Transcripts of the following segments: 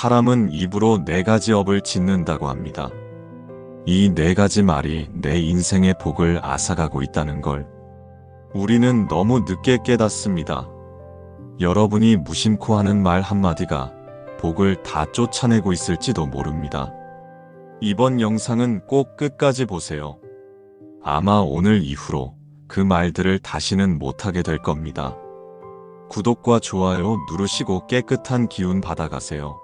사람은 입으로 4가지 업을 짓는다고 합니다. 이 4가지 말이 내 인생의 복을 앗아가고 있다는 걸 우리는 너무 늦게 깨닫습니다. 여러분이 무심코 하는 말 한마디가 복을 다 쫓아내고 있을지도 모릅니다. 이번 영상은 꼭 끝까지 보세요. 아마 오늘 이후로 그 말들을 다시는 못하게 될 겁니다. 구독과 좋아요 누르시고 깨끗한 기운 받아가세요.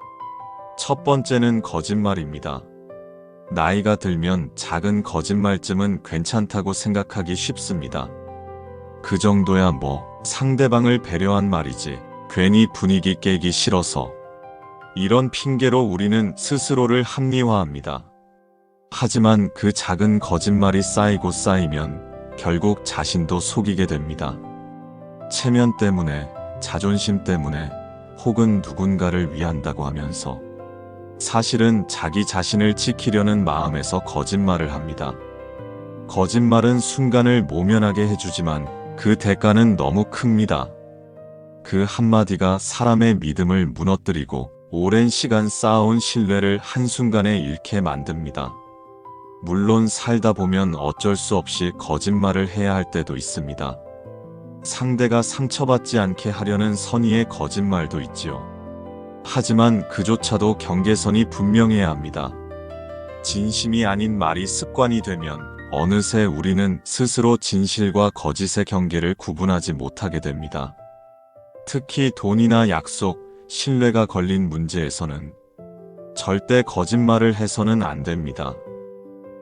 첫 번째는 거짓말입니다. 나이가 들면 작은 거짓말쯤은 괜찮다고 생각하기 쉽습니다. 그 정도야 뭐 상대방을 배려한 말이지 괜히 분위기 깨기 싫어서 이런 핑계로 우리는 스스로를 합리화합니다. 하지만 그 작은 거짓말이 쌓이고 쌓이면 결국 자신도 속이게 됩니다. 체면 때문에, 자존심 때문에, 혹은 누군가를 위한다고 하면서 사실은 자기 자신을 지키려는 마음에서 거짓말을 합니다. 거짓말은 순간을 모면하게 해주지만 그 대가는 너무 큽니다. 그 한마디가 사람의 믿음을 무너뜨리고 오랜 시간 쌓아온 신뢰를 한순간에 잃게 만듭니다. 물론 살다 보면 어쩔 수 없이 거짓말을 해야 할 때도 있습니다. 상대가 상처받지 않게 하려는 선의의 거짓말도 있지요. 하지만 그조차도 경계선이 분명해야 합니다. 진심이 아닌 말이 습관이 되면 어느새 우리는 스스로 진실과 거짓의 경계를 구분하지 못하게 됩니다. 특히 돈이나 약속, 신뢰가 걸린 문제에서는 절대 거짓말을 해서는 안 됩니다.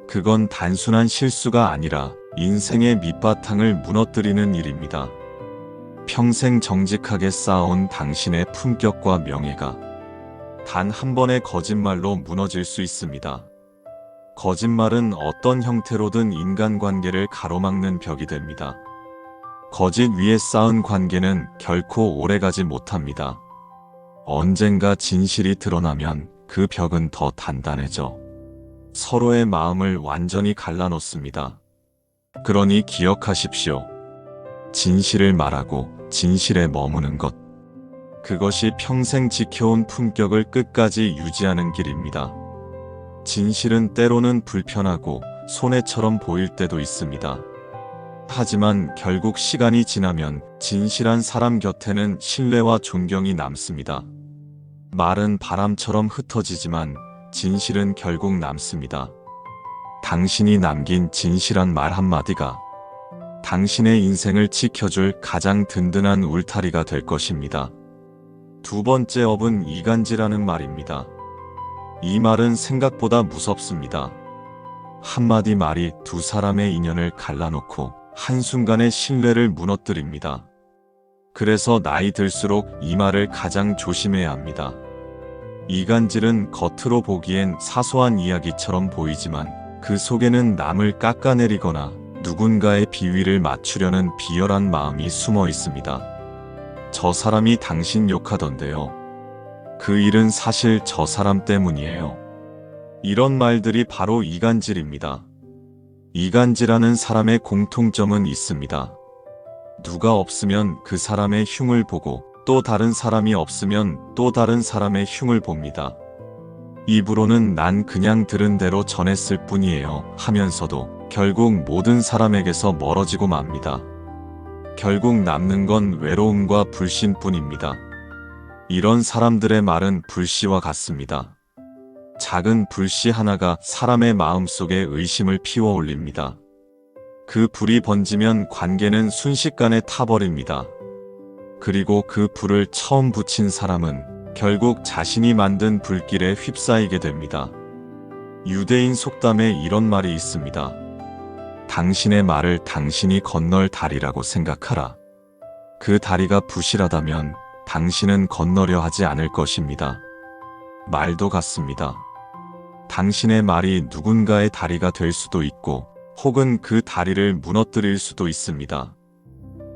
그건 단순한 실수가 아니라 인생의 밑바탕을 무너뜨리는 일입니다. 평생 정직하게 쌓아온 당신의 품격과 명예가 단 한 번의 거짓말로 무너질 수 있습니다. 거짓말은 어떤 형태로든 인간관계를 가로막는 벽이 됩니다. 거짓 위에 쌓은 관계는 결코 오래가지 못합니다. 언젠가 진실이 드러나면 그 벽은 더 단단해져 서로의 마음을 완전히 갈라놓습니다. 그러니 기억하십시오. 진실을 말하고 진실에 머무는 것. 그것이 평생 지켜온 품격을 끝까지 유지하는 길입니다. 진실은 때로는 불편하고 손해처럼 보일 때도 있습니다. 하지만 결국 시간이 지나면 진실한 사람 곁에는 신뢰와 존경이 남습니다. 말은 바람처럼 흩어지지만 진실은 결국 남습니다. 당신이 남긴 진실한 말 한마디가 당신의 인생을 지켜줄 가장 든든한 울타리가 될 것입니다. 두 번째 업은 이간질하는 말입니다. 이 말은 생각보다 무섭습니다. 한마디 말이 두 사람의 인연을 갈라놓고 한순간에 신뢰를 무너뜨립니다. 그래서 나이 들수록 이 말을 가장 조심해야 합니다. 이간질은 겉으로 보기엔 사소한 이야기처럼 보이지만 그 속에는 남을 깎아내리거나 누군가의 비위를 맞추려는 비열한 마음이 숨어 있습니다. 저 사람이 당신 욕하던데요. 그 일은 사실 저 사람 때문이에요. 이런 말들이 바로 이간질입니다. 이간질하는 사람의 공통점은 있습니다. 누가 없으면 그 사람의 흉을 보고 또 다른 사람이 없으면 또 다른 사람의 흉을 봅니다. 입으로는 난 그냥 들은 대로 전했을 뿐이에요 하면서도 결국 모든 사람에게서 멀어지고 맙니다. 결국 남는 건 외로움과 불신뿐입니다. 이런 사람들의 말은 불씨와 같습니다. 작은 불씨 하나가 사람의 마음속에 의심을 피워 올립니다. 그 불이 번지면 관계는 순식간에 타버립니다. 그리고 그 불을 처음 붙인 사람은 결국 자신이 만든 불길에 휩싸이게 됩니다. 유대인 속담에 이런 말이 있습니다. 당신의 말을 당신이 건널 다리라고 생각하라. 그 다리가 부실하다면 당신은 건너려 하지 않을 것입니다. 말도 같습니다. 당신의 말이 누군가의 다리가 될 수도 있고 혹은 그 다리를 무너뜨릴 수도 있습니다.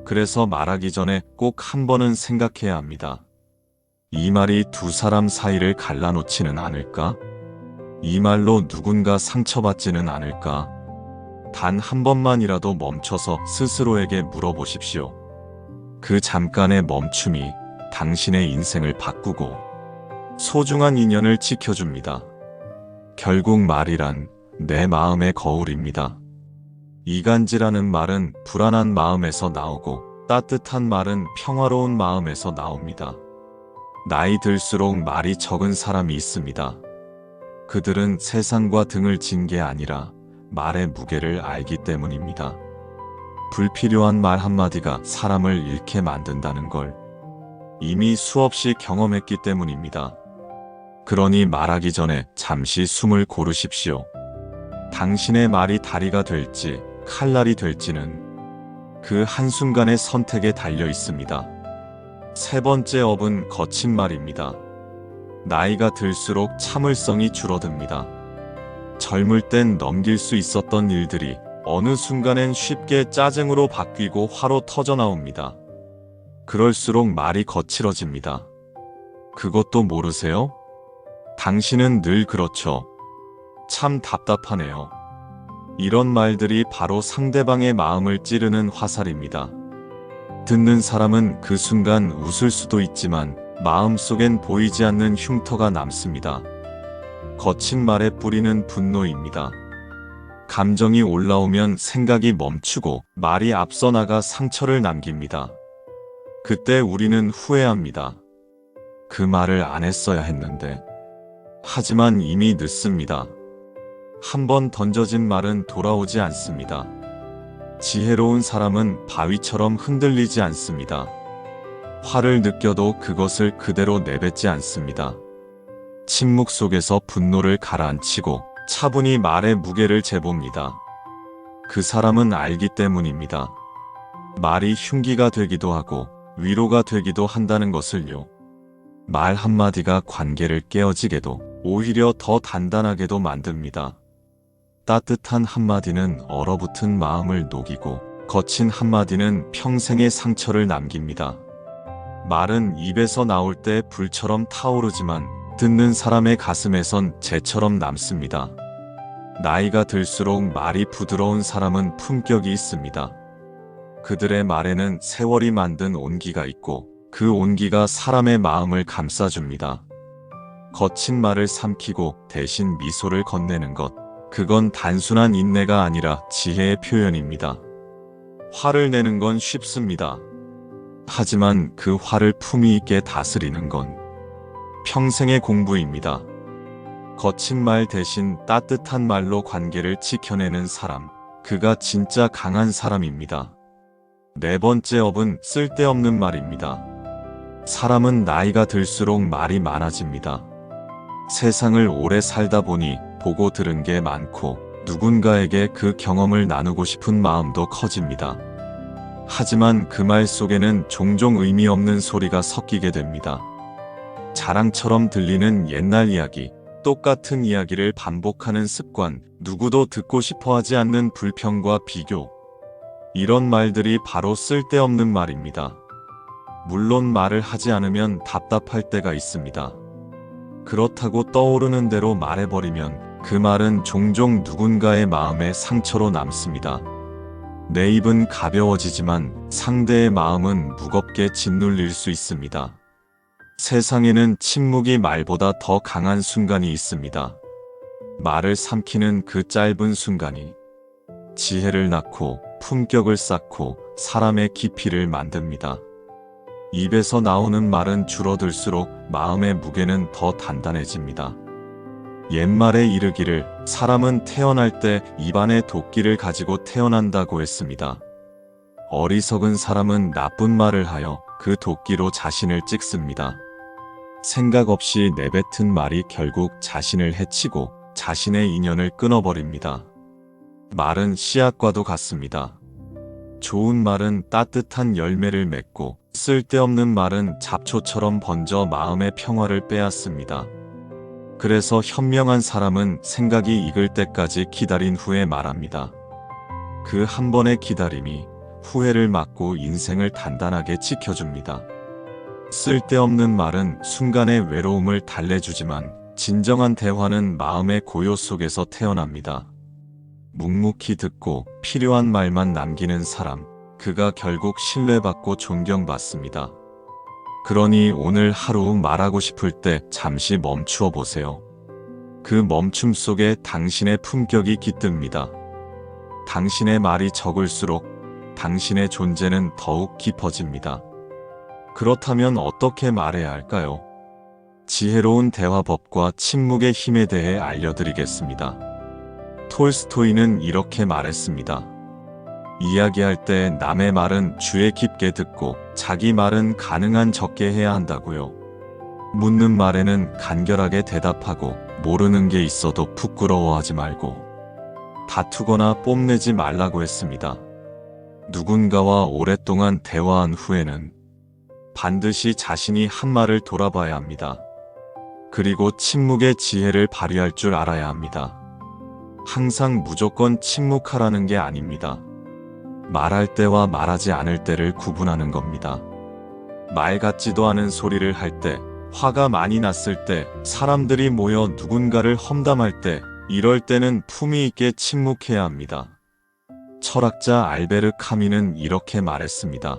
그래서 말하기 전에 꼭 한 번은 생각해야 합니다. 이 말이 두 사람 사이를 갈라놓지는 않을까? 이 말로 누군가 상처받지는 않을까? 단 한 번만이라도 멈춰서 스스로에게 물어보십시오. 그 잠깐의 멈춤이 당신의 인생을 바꾸고 소중한 인연을 지켜줍니다. 결국 말이란 내 마음의 거울입니다. 이간질하는 말은 불안한 마음에서 나오고 따뜻한 말은 평화로운 마음에서 나옵니다. 나이 들수록 말이 적은 사람이 있습니다. 그들은 세상과 등을 진 게 아니라 말의 무게를 알기 때문입니다. 불필요한 말 한마디가 사람을 잃게 만든다는 걸 이미 수없이 경험했기 때문입니다. 그러니 말하기 전에 잠시 숨을 고르십시오. 당신의 말이 다리가 될지 칼날이 될지는 그 한순간의 선택에 달려 있습니다. 세 번째 업은 거친 말입니다. 나이가 들수록 참을성이 줄어듭니다. 젊을 땐 넘길 수 있었던 일들이 어느 순간엔 쉽게 짜증으로 바뀌고 화로 터져나옵니다. 그럴수록 말이 거칠어집니다. 그것도 모르세요? 당신은 늘 그렇죠. 참 답답하네요. 이런 말들이 바로 상대방의 마음을 찌르는 화살입니다. 듣는 사람은 그 순간 웃을 수도 있지만 마음속엔 보이지 않는 흉터가 남습니다. 거친 말의 뿌리는 분노입니다. 감정이 올라오면 생각이 멈추고 말이 앞서 나가 상처를 남깁니다. 그때 우리는 후회합니다. 그 말을 안 했어야 했는데. 하지만 이미 늦습니다. 한번 던져진 말은 돌아오지 않습니다. 지혜로운 사람은 바위처럼 흔들리지 않습니다. 화를 느껴도 그것을 그대로 내뱉지 않습니다. 침묵 속에서 분노를 가라앉히고 차분히 말의 무게를 재봅니다. 그 사람은 알기 때문입니다. 말이 흉기가 되기도 하고 위로가 되기도 한다는 것을요. 말 한마디가 관계를 깨어지게도 오히려 더 단단하게도 만듭니다. 따뜻한 한마디는 얼어붙은 마음을 녹이고 거친 한마디는 평생의 상처를 남깁니다. 말은 입에서 나올 때 불처럼 타오르지만 듣는 사람의 가슴에선 재처럼 남습니다. 나이가 들수록 말이 부드러운 사람은 품격이 있습니다. 그들의 말에는 세월이 만든 온기가 있고 그 온기가 사람의 마음을 감싸줍니다. 거친 말을 삼키고 대신 미소를 건네는 것, 그건 단순한 인내가 아니라 지혜의 표현입니다. 화를 내는 건 쉽습니다. 하지만 그 화를 품위 있게 다스리는 건 평생의 공부입니다. 거친 말 대신 따뜻한 말로 관계를 지켜내는 사람, 그가 진짜 강한 사람입니다. 네 번째 업은 쓸데없는 말입니다. 사람은 나이가 들수록 말이 많아집니다. 세상을 오래 살다 보니 보고 들은 게 많고 누군가에게 그 경험을 나누고 싶은 마음도 커집니다. 하지만 그 말 속에는 종종 의미 없는 소리가 섞이게 됩니다. 자랑처럼 들리는 옛날 이야기, 똑같은 이야기를 반복하는 습관, 누구도 듣고 싶어 하지 않는 불평과 비교. 이런 말들이 바로 쓸데없는 말입니다. 물론 말을 하지 않으면 답답할 때가 있습니다. 그렇다고 떠오르는 대로 말해버리면 그 말은 종종 누군가의 마음에 상처로 남습니다. 내 입은 가벼워지지만 상대의 마음은 무겁게 짓눌릴 수 있습니다. 세상에는 침묵이 말보다 더 강한 순간이 있습니다. 말을 삼키는 그 짧은 순간이 지혜를 낳고 품격을 쌓고 사람의 깊이를 만듭니다. 입에서 나오는 말은 줄어들수록 마음의 무게는 더 단단해집니다. 옛말에 이르기를 사람은 태어날 때 입안에 도끼를 가지고 태어난다고 했습니다. 어리석은 사람은 나쁜 말을 하여 그 도끼로 자신을 찍습니다. 생각 없이 내뱉은 말이 결국 자신을 해치고 자신의 인연을 끊어버립니다. 말은 씨앗과도 같습니다. 좋은 말은 따뜻한 열매를 맺고 쓸데없는 말은 잡초처럼 번져 마음의 평화를 빼앗습니다. 그래서 현명한 사람은 생각이 익을 때까지 기다린 후에 말합니다. 그 한 번의 기다림이 후회를 막고 인생을 단단하게 지켜줍니다. 쓸데없는 말은 순간의 외로움을 달래주지만 진정한 대화는 마음의 고요 속에서 태어납니다. 묵묵히 듣고 필요한 말만 남기는 사람, 그가 결국 신뢰받고 존경받습니다. 그러니 오늘 하루 말하고 싶을 때 잠시 멈추어 보세요. 그 멈춤 속에 당신의 품격이 깃듭니다. 당신의 말이 적을수록 당신의 존재는 더욱 깊어집니다. 그렇다면 어떻게 말해야 할까요? 지혜로운 대화법과 침묵의 힘에 대해 알려드리겠습니다. 톨스토이는 이렇게 말했습니다. 이야기할 때 남의 말은 주의 깊게 듣고 자기 말은 가능한 적게 해야 한다고요. 묻는 말에는 간결하게 대답하고 모르는 게 있어도 부끄러워하지 말고 다투거나 뽐내지 말라고 했습니다. 누군가와 오랫동안 대화한 후에는 반드시 자신이 한 말을 돌아봐야 합니다. 그리고 침묵의 지혜를 발휘할 줄 알아야 합니다. 항상 무조건 침묵하라는 게 아닙니다. 말할 때와 말하지 않을 때를 구분하는 겁니다. 말 같지도 않은 소리를 할 때, 화가 많이 났을 때, 사람들이 모여 누군가를 험담할 때, 이럴 때는 품위 있게 침묵해야 합니다. 철학자 알베르 카뮈는 이렇게 말했습니다.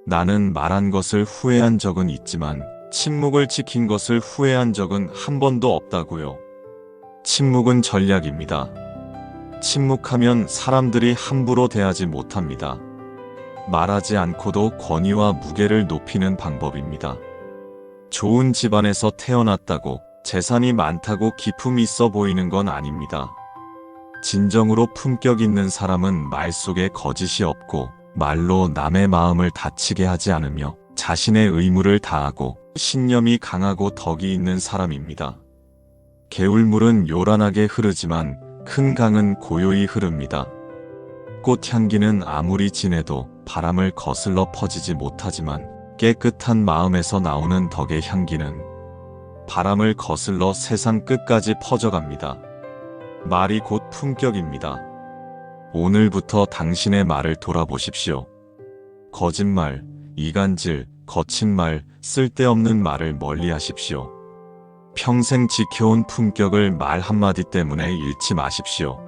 나는 말한 것을 후회한 적은 있지만 침묵을 지킨 것을 후회한 적은 한 번도 없다고요. 침묵은 전략입니다. 침묵하면 사람들이 함부로 대하지 못합니다. 말하지 않고도 권위와 무게를 높이는 방법입니다. 좋은 집안에서 태어났다고 재산이 많다고 기품이 있어 보이는 건 아닙니다. 진정으로 품격 있는 사람은 말 속에 거짓이 없고 말로 남의 마음을 다치게 하지 않으며 자신의 의무를 다하고 신념이 강하고 덕이 있는 사람입니다. 개울물은 요란하게 흐르지만 큰 강은 고요히 흐릅니다. 꽃향기는 아무리 진해도 바람을 거슬러 퍼지지 못하지만 깨끗한 마음에서 나오는 덕의 향기는 바람을 거슬러 세상 끝까지 퍼져갑니다. 말이 곧 품격입니다. 오늘부터 당신의 말을 돌아보십시오. 거짓말, 이간질, 거친 말, 쓸데없는 말을 멀리 하십시오. 평생 지켜온 품격을 말 한마디 때문에 잃지 마십시오.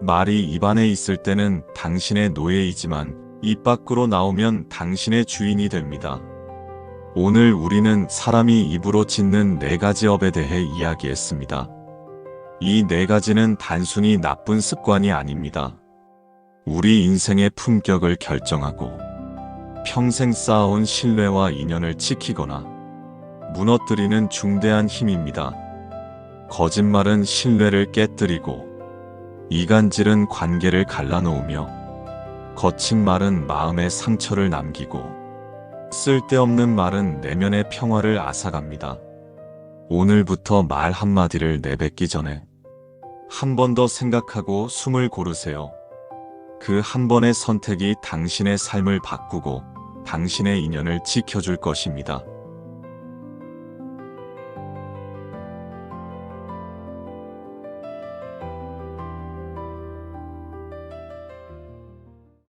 말이 입안에 있을 때는 당신의 노예이지만 입 밖으로 나오면 당신의 주인이 됩니다. 오늘 우리는 사람이 입으로 짓는 4가지 업에 대해 이야기했습니다. 이 4가지는 단순히 나쁜 습관이 아닙니다. 우리 인생의 품격을 결정하고 평생 쌓아온 신뢰와 인연을 지키거나 무너뜨리는 중대한 힘입니다. 거짓말은 신뢰를 깨뜨리고 이간질은 관계를 갈라놓으며 거친 말은 마음의 상처를 남기고 쓸데없는 말은 내면의 평화를 앗아갑니다. 오늘부터 말 한마디를 내뱉기 전에 한 번 더 생각하고 숨을 고르세요. 그 한 번의 선택이 당신의 삶을 바꾸고 당신의 인연을 지켜줄 것입니다.